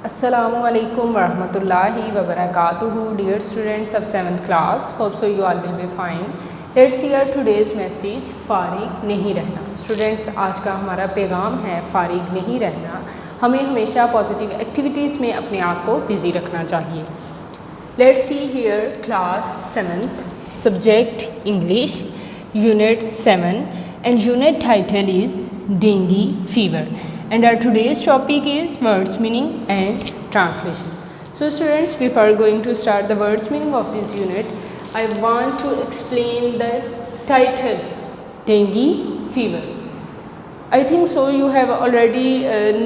Assalamualaikum warahmatullahi wabarakatuh. Dear students of 7th class, hope so you all will be fine. Let's hear today's message. फारिग नहीं रहना. Students, आज का हमारा पैगाम है फारिग नहीं रहना. हमें हमेशा पॉजिटिव एक्टिविटीज़ में अपने आप को बिज़ी रखना चाहिए. Let's see here class 7th subject English unit 7 and unit title is dengue fever. And our today's topic is words meaning and translation. So students, before going to start the words meaning of this unit, I want to explain the title dengue fever. I think so you have already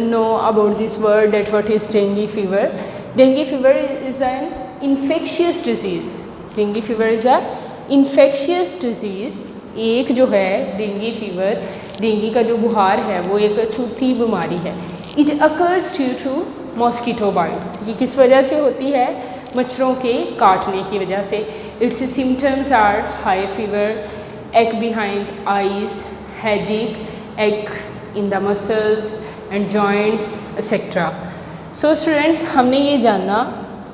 know about this word, that what is dengue fever. Dengue fever is an infectious disease. Dengue fever is a infectious disease. एक जो है dinghy fever, dinghy का जो बुखार है वो एक अछूती बीमारी है. It occurs due to mosquito bites. ये किस वजह से होती है? मच्छरों के काटने की वजह से. Its symptoms are high fever, ache behind eyes, headache, ache in the muscles and joints etcetera. So students, हमने ये जानना,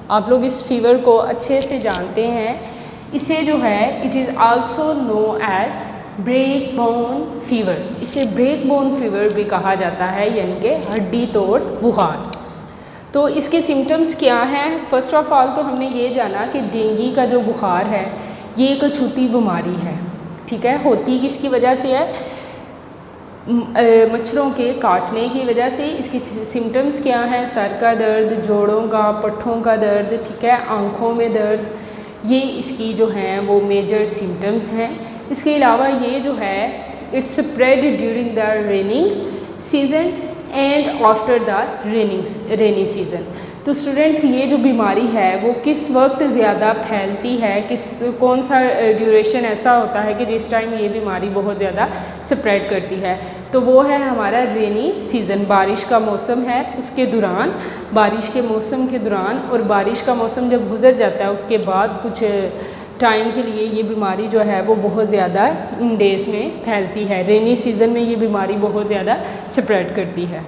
आप लोग इस फीवर को अच्छे से जानते हैं. इसे जो है it is also known as break bone fever. इसे ब्रेक बोन फीवर भी कहा जाता है, यानी कि हड्डी तोड़ बुखार. तो इसके सिम्टम्स क्या हैं? फर्स्ट ऑफ ऑल तो हमने ये जाना कि डेंगी का जो बुखार है ये एक अछूती बीमारी है. ठीक है, होती किसकी वजह से है? मच्छरों के काटने की वजह से. इसकी सिम्टम्स क्या हैं? सर का दर्द, जोड़ों का, पट्ठों का दर्द, ठीक है, आँखों में दर्द, ये इसकी जो हैं वो मेजर सिम्टम्स हैं. इसके अलावा ये जो है it's spread during the raining season and after the rainy season. तो स्टूडेंट्स, ये जो बीमारी है वो किस वक्त ज़्यादा फैलती है, कौन सा ड्यूरेशन ऐसा होता है कि जिस टाइम ये बीमारी बहुत ज़्यादा स्प्रेड करती है? तो वो है हमारा रेनी सीज़न. बारिश का मौसम है उसके दौरान, बारिश के मौसम के दौरान. और बारिश का मौसम जब गुज़र जाता है उसके बाद कुछ टाइम के लिए ये बीमारी जो है वो बहुत ज़्यादा इन डेज़ में फैलती है. रेनी सीज़न में ये बीमारी बहुत ज़्यादा स्प्रेड करती है.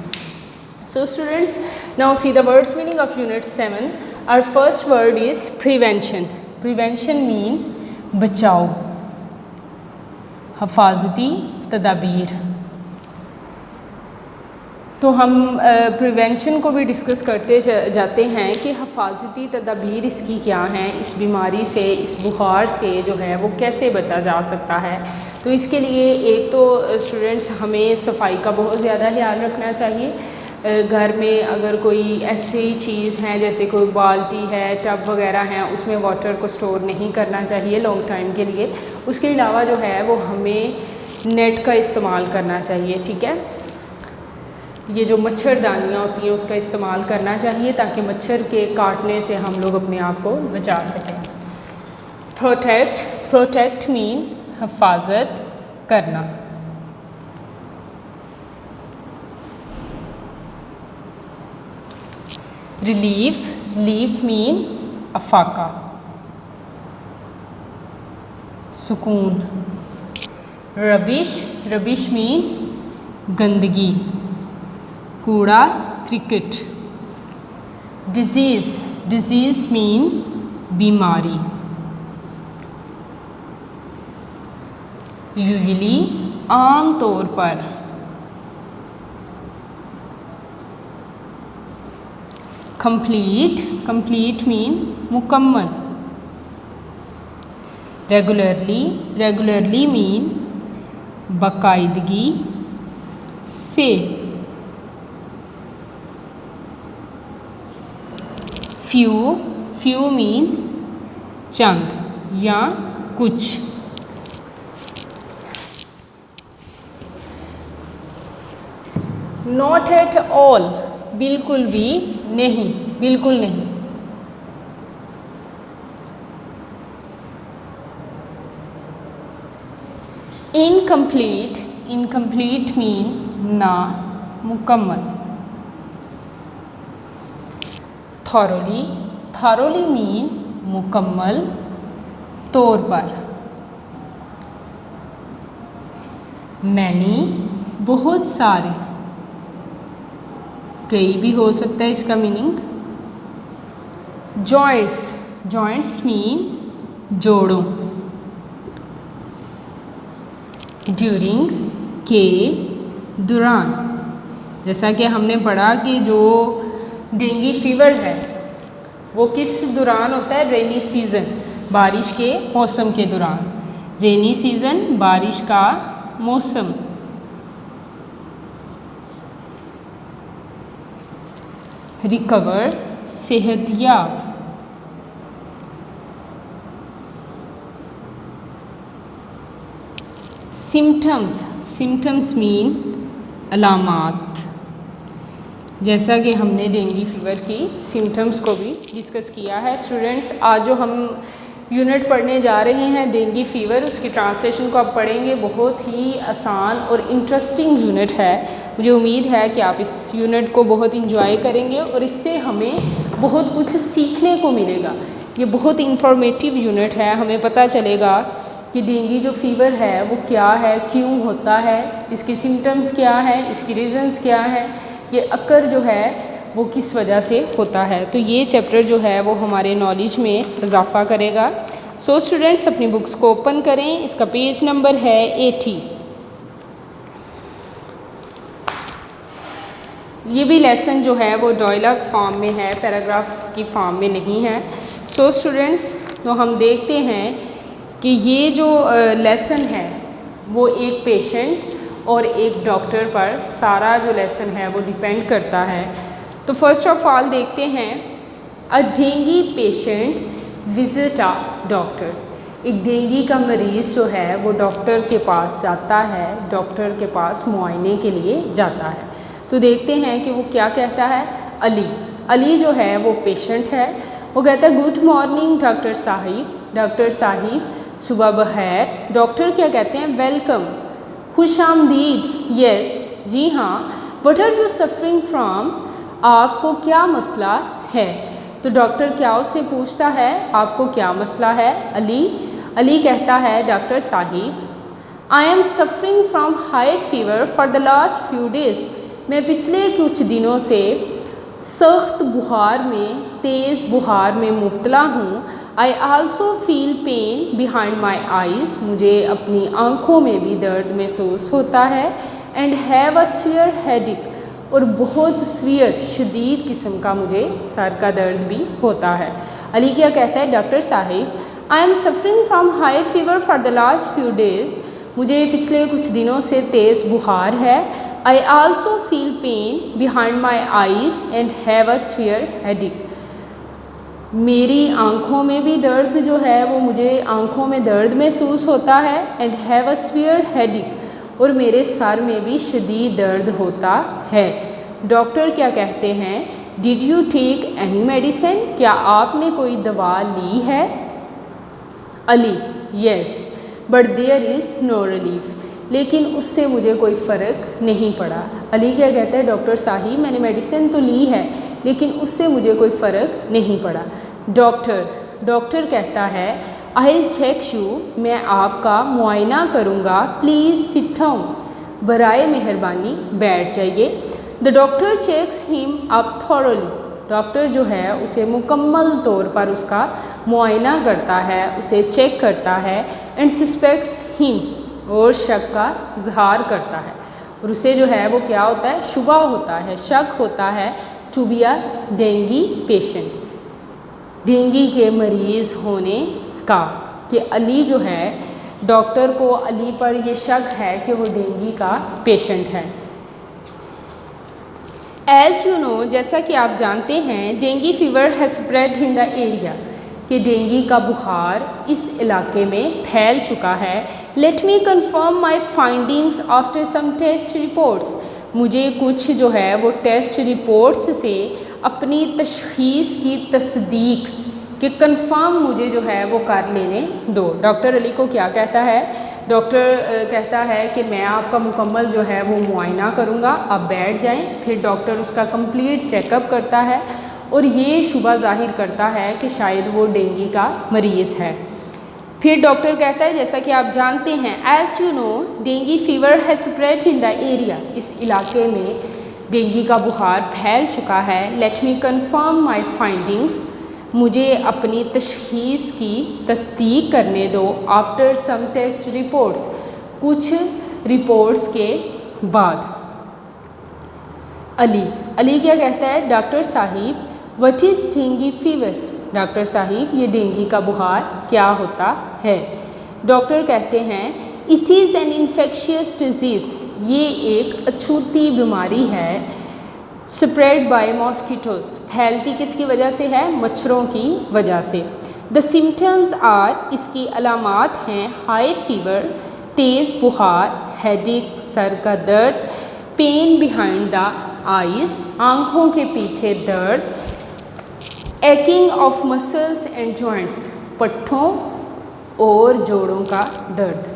So students, now see the words meaning of unit 7. Our first word is prevention. Prevention mean बचाव, हिफाजती तदाबीर. तो हम प्रिवेंशन को भी डिस्कस करते जाते हैं कि हिफाजती तदाबीर इसकी क्या हैं, इस बीमारी से, इस बुखार से जो है वो कैसे बचा जा सकता है. तो इसके लिए एक तो स्टूडेंट्स हमें सफाई का बहुत ज़्यादा ख्याल रखना चाहिए. घर में अगर कोई ऐसी चीज़ है जैसे कोई बाल्टी है, टब वगैरह हैं, उसमें वाटर को स्टोर नहीं करना चाहिए लॉन्ग टाइम के लिए. उसके अलावा जो है वो हमें नेट का इस्तेमाल करना चाहिए. ठीक है, ये जो मच्छरदानियाँ होती हैं उसका इस्तेमाल करना चाहिए ताकि मच्छर के काटने से हम लोग अपने आप को बचा सकें. प्रोटेक्ट मीन हिफाजत करना. लीफ मीन अफाका, सुकून. रबिश मीन गंदगी, कूड़ा, क्रिकेट. डिजीज़ मीन बीमारी. यूजुअली आम तौर पर. कंप्लीट मीन मुकम्मल. रेगुलरली मीन बाकायदगी से. फ्यू मीन चंद या कुछ. नॉट एट ऑल, बिल्कुल भी नहीं, बिल्कुल नहीं. इनकम्प्लीट मीन ना मुकम्मल. थॉरोली मीन मुकम्मल तौर पर. मैनी बहुत सारे, कई भी हो सकता है इसका मीनिंग। जॉइंट्स, जॉइंट्स मीन जोड़ों। ड्यूरिंग के दौरान, जैसा कि हमने पढ़ा कि जो डेंगू फीवर है वो किस दौरान होता है? रेनी सीज़न, बारिश के मौसम के दौरान। रेनी सीज़न, बारिश का मौसम। रिकवर, सेहतयाब। सिम्टम्स, सिम्टम्स मीन अलामात। जैसा कि हमने डेंगू फीवर की सिम्टम्स को भी डिस्कस किया है। स्टूडेंट्स, आज जो हम यूनिट पढ़ने जा रहे हैं डेंगू फीवर, उसकी ट्रांसलेशन को आप पढ़ेंगे। बहुत ही आसान और इंटरेस्टिंग यूनिट है। मुझे उम्मीद है कि आप इस यूनिट को बहुत इंजॉय करेंगे और इससे हमें बहुत कुछ सीखने को मिलेगा। ये बहुत इंफॉर्मेटिव यूनिट है। हमें पता चलेगा कि डेंगू जो फीवर है वो क्या है, क्यों होता है, इसके सिम्टम्स क्या है, इसकी रीज़न्स क्या है, ये अक्कर जो है वो किस वजह से होता है। तो ये चैप्टर जो है वो हमारे नॉलेज में इजाफ़ा करेगा। सो स्टूडेंट्स, अपनी बुक्स को ओपन करें। इसका पेज नंबर है 80। ये भी लेसन जो है वो डायलॉग फॉर्म में है, पैराग्राफ की फॉर्म में नहीं है। सो स्टूडेंट्स, तो हम देखते हैं कि ये जो लेसन है वो एक पेशेंट और एक डॉक्टर पर सारा जो लेसन है वो डिपेंड करता है। तो फर्स्ट ऑफ ऑल देखते हैं, a dengue patient visit a doctor. एक डेंगू का मरीज़ जो है वो डॉक्टर के पास जाता है, डॉक्टर के पास मुआयने के लिए जाता है। तो देखते हैं कि वो क्या कहता है। अली जो है वो पेशेंट है। वो कहता है good morning doctor Sahib. Doctor Sahib सुबह बखैर। डॉक्टर क्या कहते हैं? वेलकम, खुश आमदीद। यस, जी हाँ। What are you suffering from? आपको क्या मसला है? तो डॉक्टर क्या उससे पूछता है, आपको क्या मसला है? अली कहता है doctor Sahib, I am suffering from high fever for the last few days. मैं पिछले कुछ दिनों से सख्त बुखार में, तेज़ बुखार में मुब्तला हूँ। I also feel pain behind my eyes. मुझे अपनी आँखों में भी दर्द महसूस होता है। And have a severe headache, और बहुत सीवियर, शदीद किस्म का मुझे सर का दर्द भी होता है। अली क्या कहता है? Doctor Sahib, I am suffering from high fever for the last few days. मुझे पिछले कुछ दिनों से तेज़ बुखार है। I also feel pain behind my eyes and have a severe headache. मेरी आँखों में भी दर्द जो है वो, मुझे आँखों में दर्द महसूस होता है। And have a severe headache, और मेरे सर में भी शदीद दर्द होता है। डॉक्टर क्या कहते हैं? Did you take any medicine? क्या आपने कोई दवा ली है? Ali, yes, but there is no relief. लेकिन उससे मुझे कोई फ़र्क नहीं पड़ा। अली क्या कहता है? डॉक्टर साहिब, मैंने मेडिसिन तो ली है लेकिन उससे मुझे कोई फ़र्क नहीं पड़ा। डॉक्टर कहता है, आई विल चेक यू, मैं आपका मुआयना करूँगा। प्लीज़ सिट डाउन, बराए मेहरबानी बैठ जाइए। The doctor checks him up thoroughly. Doctor जो है उसे मुकम्मल तौर पर उसका मुआयना करता है, उसे चेक करता है। एंड सस्पेक्ट्स हिम, और शक का इजहार करता है, और उसे जो है वो क्या होता है? शुबा होता है, शक होता है to be a dengue patient, dengue के मरीज़ होने का। कि अली जो है, डॉक्टर को अली पर ये शक है कि वो डेंगू का पेशेंट है। एज़ यू नो, जैसा कि आप जानते हैं, dengue fever has spread in the area, कि डेंगू का बुखार इस इलाके में फैल चुका है। Let me confirm my findings after some test reports. मुझे कुछ जो है वो टेस्ट रिपोर्ट्स से अपनी तशख़ीस की तस्दीक कि कंफर्म मुझे जो है वो कर लेने दो। डॉक्टर अली को क्या कहता है? डॉक्टर कहता है कि मैं आपका मुकम्मल जो है वो मुआयना करूँगा, आप बैठ जाएं। फिर डॉक्टर उसका कंप्लीट चेकअप करता है और ये शुबा ज़ाहिर करता है कि शायद वो डेंगू का मरीज़ है। फिर डॉक्टर कहता है, जैसा कि आप जानते हैं, as you know dengue fever has spread in the area, इस इलाके में डेंगू का बुखार फैल चुका है। Let me confirm my findings, मुझे अपनी तशख़ीस की तस्दीक करने दो। आफ्टर सम टेस्ट रिपोर्ट्स, कुछ रिपोर्ट्स के बाद। अली क्या कहता है, doctor Sahib what is dengue fever, doctor Sahib ये डेंगू का बुखार क्या होता है। डॉक्टर कहते हैं it is an infectious disease, ये एक अछूती बीमारी है। स्प्रेड बाय मॉस्किटोज, फैलती किसकी वजह से है, मच्छरों की वजह से। द सिम्टम्स आर, इसकी अलामात हैं हाई फीवर, तेज़ बुखार, हेडेक सर का दर्द, पेन बिहाइंड द आइज़, आँखों के पीछे दर्द, aching of muscles and joints, पट्ठों और जोड़ों का दर्द।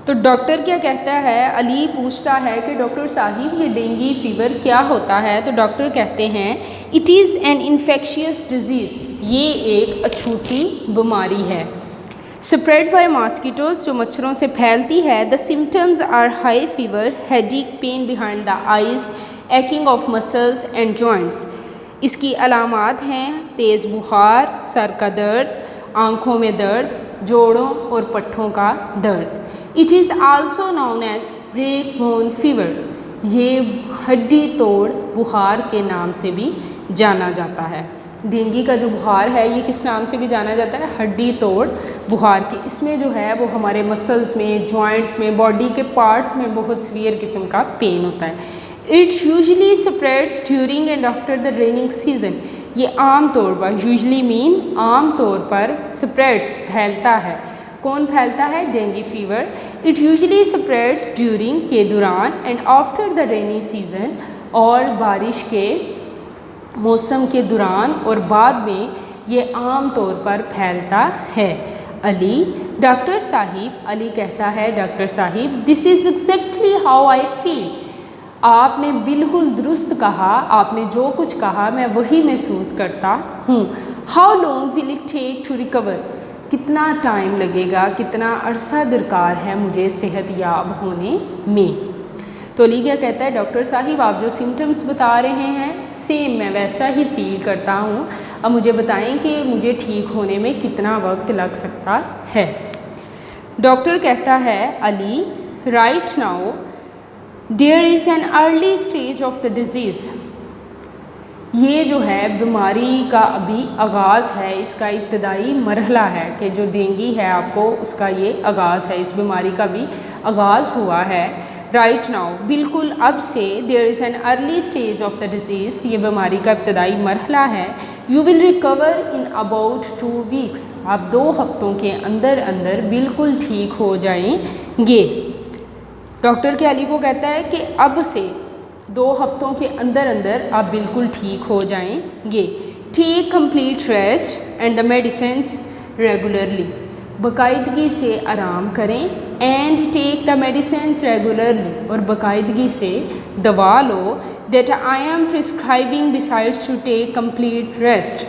तो डॉक्टर क्या कहता है, अली पूछता है कि डॉक्टर साहिब ये डेंगू फीवर क्या होता है। तो डॉक्टर कहते हैं it is an infectious disease, ये एक अछूती बीमारी है। स्प्रेड बाय मॉस्किटोज, जो मच्छरों से फैलती है। The symptoms are high fever, headache, pain behind the eyes, aching of muscles and joints, इसकी अलामात हैं तेज़ बुखार, सर का दर्द, आँखों में दर्द, जोड़ों और पट्ठों का दर्द। It is also known as break bone fever, ये हड्डी तोड़ बुखार के नाम से भी जाना जाता है। डेंगू का जो बुखार है ये किस नाम से भी जाना जाता है, हड्डी तोड़ बुखार की। इसमें जो है वो हमारे मसल्स में, जॉइंट्स में, बॉडी के पार्ट्स में बहुत सीवियर किस्म का पेन होता है। It's usually spreads during and after the raining season, ये आम तौर पर, यूजली मीन आम तौर पर, स्प्रेड्स फैलता है। कौन फैलता है, dengue fever. It usually spreads during के दौरान and after the rainy season, और बारिश के मौसम के दौरान और बाद में ये आम तौर पर फैलता है। डॉक्टर साहिब, अली कहता है doctor Sahib this is exactly how I feel, आपने बिल्कुल दुरुस्त कहा, आपने जो कुछ कहा मैं वही महसूस करता हूँ। How long will it take to recover, कितना टाइम लगेगा, कितना अरसा दरकार है मुझे सेहत याब होने में। तो अली क्या कहता है, डॉक्टर साहिब आप जो सिम्टम्स बता रहे हैं सेम मैं वैसा ही फील करता हूँ, अब मुझे बताएं कि मुझे ठीक होने में कितना वक्त लग सकता है। डॉक्टर कहता है Ali right now there is an early stage of the disease, ये जो है बीमारी का अभी आगाज़ है, इसका इब्तदाई मरहला है कि जो डेंगू है आपको उसका ये आगाज़ है, इस बीमारी का भी आगाज़ हुआ है। राइट नाउ, बिल्कुल अब से, there is an early stage of the disease, ये बीमारी का इब्तदाई मरहला है। You will recover in about 2 weeks, आप 2 हफ्तों के अंदर अंदर बिल्कुल ठीक हो जाएंगे। डॉक्टर के अली को कहता है कि अब से 2 हफ्तों के अंदर अंदर आप बिल्कुल ठीक हो जाएंगे। Take complete rest and the medicines regularly, बाकायदगी से आराम करें। And take the medicines regularly, और बाकायदगी से दवा लो। That I am prescribing besides to take complete rest,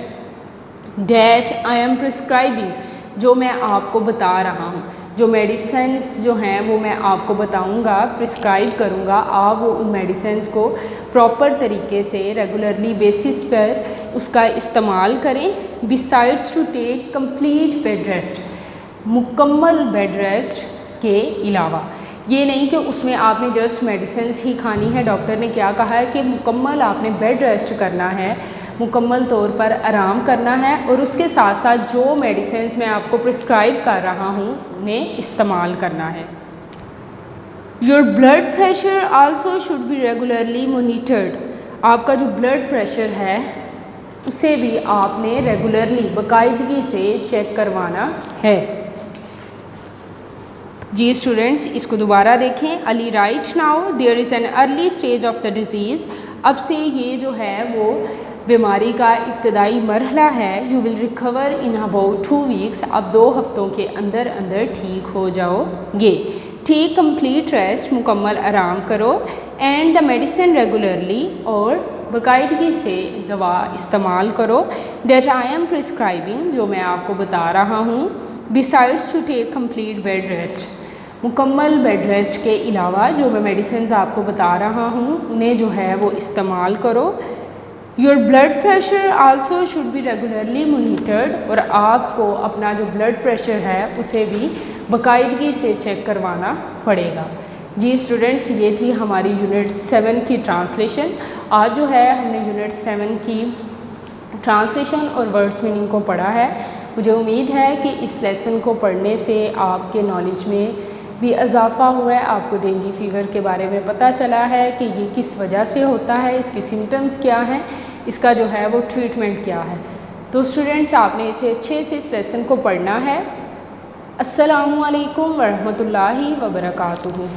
that I am prescribing, जो मैं आपको बता रहा हूँ, जो मेडिसिन्स जो हैं वो मैं आपको बताऊँगा, प्रिस्क्राइब करूँगा, आप वो उन मेडिसिन्स को प्रॉपर तरीके से रेगुलरली बेसिस पर उसका इस्तेमाल करें। Besides to take complete bed rest, मुकम्मल बेड रेस्ट के अलावा, ये नहीं कि उसमें आपने जस्ट मेडिसिन्स ही खानी है। डॉक्टर ने क्या कहा है कि मुकम्मल आपने बेड रेस्ट करना है, मुकम्मल तौर पर आराम करना है, और उसके साथ साथ जो मेडिसिन्स मैं आपको प्रिस्क्राइब कर रहा हूँ उन्हें इस्तेमाल करना है। Your blood pressure also should be regularly monitored, आपका जो ब्लड प्रेशर है उसे भी आपने रेगुलरली बाकायदगी से चेक करवाना है। जी स्टूडेंट्स, इसको दोबारा देखें। Ali right now there is an early stage of the disease, अब से ये जो है वो बीमारी का इब्तदाई मरहला है। You will recover in about 2 weeks, अब 2 हफ्तों के अंदर अंदर ठीक हो जाओगे। टेक कंप्लीट रेस्ट, मुकम्मल आराम करो। एंड द मेडिसिन रेगुलरली, और बाकायदगी से दवा इस्तेमाल करो। डेट आई एम प्रिस्क्राइबिंग, जो मैं आपको बता रहा हूँ। Besides to take complete bed rest, मुकम्मल बेड रेस्ट के अलावा जो मैं मेडिसिन आपको बता रहा हूँ उन्हें जो है वो इस्तेमाल करो। Your blood pressure also should be regularly monitored, और आपको अपना जो ब्लड प्रेशर है उसे भी बाकायदगी से चेक करवाना पड़ेगा। जी स्टूडेंट्स, ये थी हमारी यूनिट 7 की ट्रांसलेशन। आज जो है हमने यूनिट 7 की ट्रांसलेशन और वर्ड्स मीनिंग को पढ़ा है। मुझे उम्मीद है कि इस लेसन को पढ़ने से आपके नॉलेज में भी इजाफ़ा हुआ है, आपको डेंगू फीवर के बारे में पता चला है कि ये किस वजह से होता है, इसके सिम्टम्स क्या हैं, इसका जो है वो ट्रीटमेंट क्या है। तो स्टूडेंट्स, आपने इसे अच्छे से इस लेसन को पढ़ना है। अस्सलामु अलैकुम वरहमतुल्लाहि वबरकातुहू।